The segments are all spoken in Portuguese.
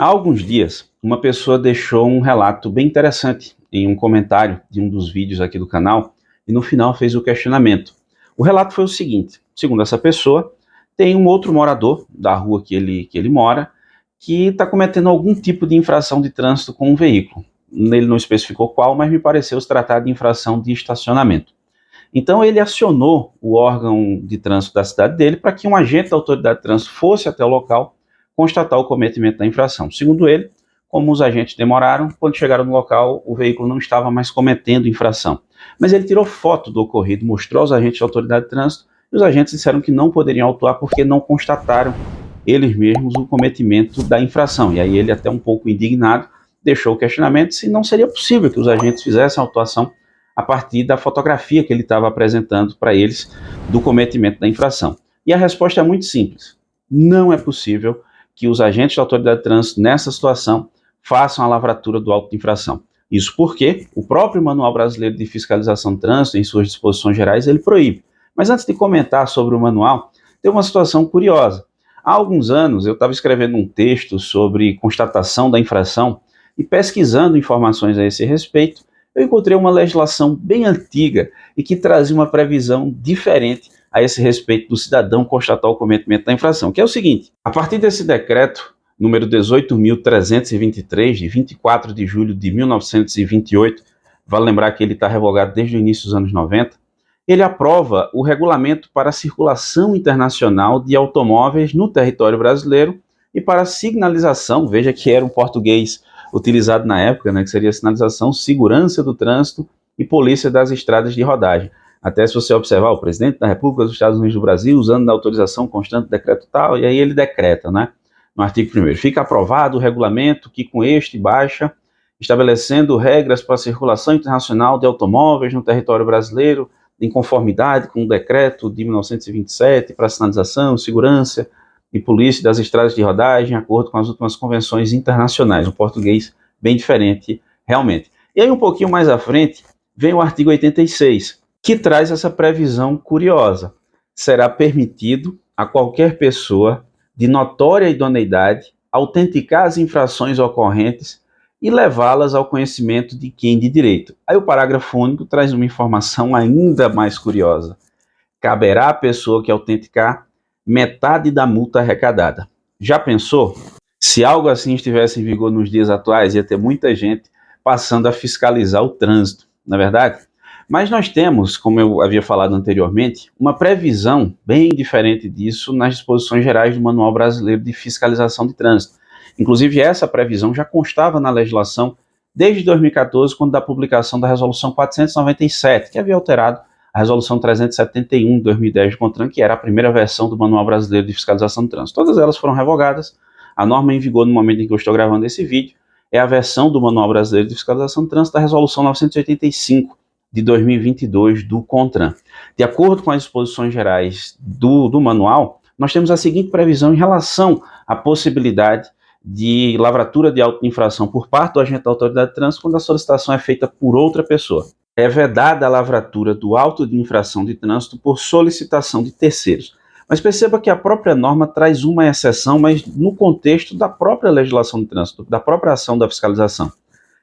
Há alguns dias, uma pessoa deixou um relato bem interessante em um comentário de um dos vídeos aqui do canal e no final fez o questionamento. O relato foi o seguinte: segundo essa pessoa, tem um outro morador da rua que ele mora que está cometendo algum tipo de infração de trânsito com um veículo. Ele não especificou qual, mas me pareceu se tratar de infração de estacionamento. Então ele acionou o órgão de trânsito da cidade dele para que um agente da autoridade de trânsito fosse até o local constatar o cometimento da infração. Segundo ele, como os agentes demoraram, quando chegaram no local, o veículo não estava mais cometendo infração. Mas ele tirou foto do ocorrido, mostrou aos agentes da autoridade de trânsito e os agentes disseram que não poderiam autuar porque não constataram eles mesmos o cometimento da infração. E aí ele, até um pouco indignado, deixou o questionamento se não seria possível que os agentes fizessem a autuação a partir da fotografia que ele estava apresentando para eles do cometimento da infração. E a resposta é muito simples: não é possível que os agentes da autoridade de trânsito, nessa situação, façam a lavratura do auto de infração. Isso porque o próprio Manual Brasileiro de Fiscalização de Trânsito, em suas disposições gerais, ele proíbe. Mas antes de comentar sobre o manual, tem uma situação curiosa. Há alguns anos eu estava escrevendo um texto sobre constatação da infração e pesquisando informações a esse respeito, eu encontrei uma legislação bem antiga e que trazia uma previsão diferente a esse respeito do cidadão constatar o cometimento da infração, que é o seguinte: a partir desse decreto, número 18.323, de 24 de julho de 1928, vale lembrar que ele está revogado desde o início dos anos 90, ele aprova o regulamento para a circulação internacional de automóveis no território brasileiro e para a signalização, veja que era um português utilizado na época, que seria a sinalização, segurança do trânsito e polícia das estradas de rodagem. Até se você observar, o presidente da República dos Estados Unidos do Brasil, usando da autorização constante do decreto tal, e aí ele decreta, no artigo 1º, fica aprovado o regulamento que com este baixa, estabelecendo regras para a circulação internacional de automóveis no território brasileiro, em conformidade com o decreto de 1927 para a sinalização, segurança e polícia das estradas de rodagem, em acordo com as últimas convenções internacionais. Um português bem diferente, realmente. E aí, um pouquinho mais à frente, vem o artigo 86, que traz essa previsão curiosa: será permitido a qualquer pessoa de notória idoneidade autenticar as infrações ocorrentes e levá-las ao conhecimento de quem de direito. Aí o parágrafo único traz uma informação ainda mais curiosa: caberá à pessoa que autenticar metade da multa arrecadada. Já pensou? Se algo assim estivesse em vigor nos dias atuais, ia ter muita gente passando a fiscalizar o trânsito, não é verdade? Mas nós temos, como eu havia falado anteriormente, uma previsão bem diferente disso nas disposições gerais do Manual Brasileiro de Fiscalização de Trânsito. Inclusive, essa previsão já constava na legislação desde 2014, quando da publicação da Resolução 497, que havia alterado a Resolução 371 de 2010 do CONTRAN, que era a primeira versão do Manual Brasileiro de Fiscalização de Trânsito. Todas elas foram revogadas. A norma em vigor no momento em que eu estou gravando esse vídeo é a versão do Manual Brasileiro de Fiscalização de Trânsito da Resolução 985 de 2022 do CONTRAN. De acordo com as disposições gerais do manual, nós temos a seguinte previsão em relação à possibilidade de lavratura de auto de infração por parte do agente da autoridade de trânsito quando a solicitação é feita por outra pessoa. É vedada a lavratura do auto de infração de trânsito por solicitação de terceiros. Mas perceba que a própria norma traz uma exceção, mas no contexto da própria legislação de trânsito, da própria ação da fiscalização.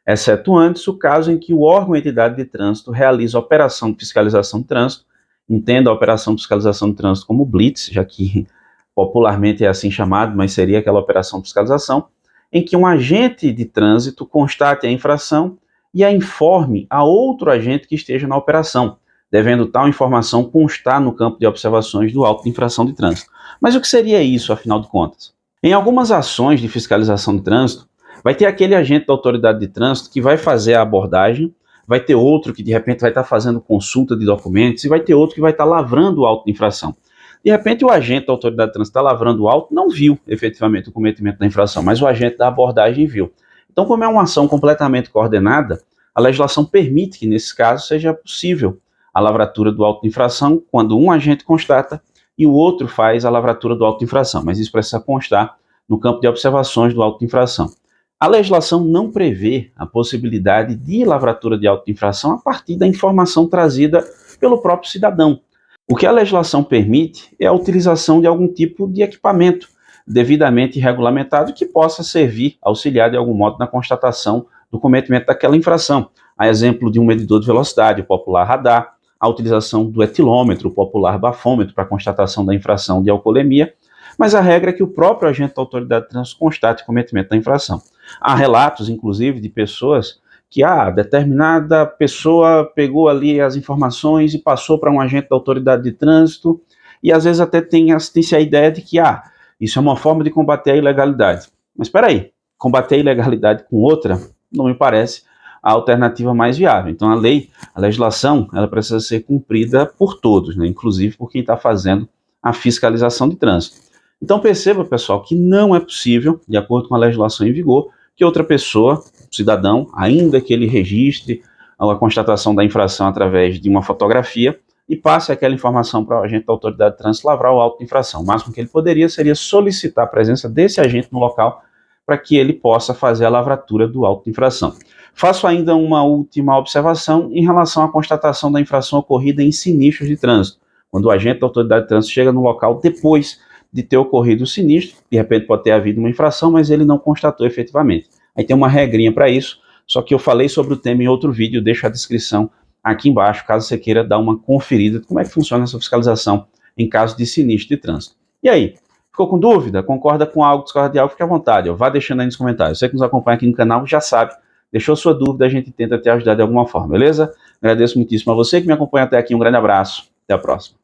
Exceto antes o caso em que o órgão ou entidade de trânsito realiza a operação de fiscalização de trânsito, entenda a operação de fiscalização de trânsito como blitz, já que popularmente é assim chamado, mas seria aquela operação de fiscalização, em que um agente de trânsito constate a infração e a informe a outro agente que esteja na operação, devendo tal informação constar no campo de observações do auto de infração de trânsito. Mas o que seria isso, afinal de contas? Em algumas ações de fiscalização de trânsito, vai ter aquele agente da autoridade de trânsito que vai fazer a abordagem, vai ter outro que de repente vai estar fazendo consulta de documentos e vai ter outro que vai estar lavrando o auto de infração. De repente o agente da autoridade de trânsito está lavrando o auto, não viu efetivamente o cometimento da infração, mas o agente da abordagem viu. Então, como é uma ação completamente coordenada, a legislação permite que nesse caso seja possível a lavratura do auto de infração quando um agente constata e o outro faz a lavratura do auto de infração, mas isso precisa constar no campo de observações do auto de infração. A legislação não prevê a possibilidade de lavratura de auto de infração a partir da informação trazida pelo próprio cidadão. O que a legislação permite é a utilização de algum tipo de equipamento, devidamente regulamentado que possa servir, auxiliar de algum modo na constatação do cometimento daquela infração. A exemplo de um medidor de velocidade, o popular radar, a utilização do etilômetro, o popular bafômetro, para constatação da infração de alcoolemia, mas a regra é que o próprio agente da autoridade de trânsito constate o cometimento da infração. Há relatos, inclusive, de pessoas que determinada pessoa pegou ali as informações e passou para um agente da autoridade de trânsito, e às vezes até tem a ideia de que isso é uma forma de combater a ilegalidade. Mas espera aí, combater a ilegalidade com outra não me parece a alternativa mais viável. Então a legislação, ela precisa ser cumprida por todos, né? Inclusive por quem está fazendo a fiscalização de trânsito. Então perceba, pessoal, que não é possível, de acordo com a legislação em vigor, que outra pessoa, cidadão, ainda que ele registre a constatação da infração através de uma fotografia e passe aquela informação para o agente da autoridade de trânsito lavrar o auto de infração. O máximo que ele poderia seria solicitar a presença desse agente no local para que ele possa fazer a lavratura do auto de infração. Faço ainda uma última observação em relação à constatação da infração ocorrida em sinistros de trânsito. Quando o agente da autoridade de trânsito chega no local depois de ter ocorrido o sinistro, de repente pode ter havido uma infração, mas ele não constatou efetivamente. Aí tem uma regrinha para isso, só que eu falei sobre o tema em outro vídeo, deixo a descrição aqui embaixo, caso você queira dar uma conferida de como é que funciona essa fiscalização em caso de sinistro de trânsito. E aí, ficou com dúvida? Concorda com algo, discorda de algo? Fique à vontade, vá deixando aí nos comentários. Você que nos acompanha aqui no canal já sabe, deixou sua dúvida, a gente tenta te ajudar de alguma forma, beleza? Agradeço muitíssimo a você que me acompanha até aqui, um grande abraço, até a próxima.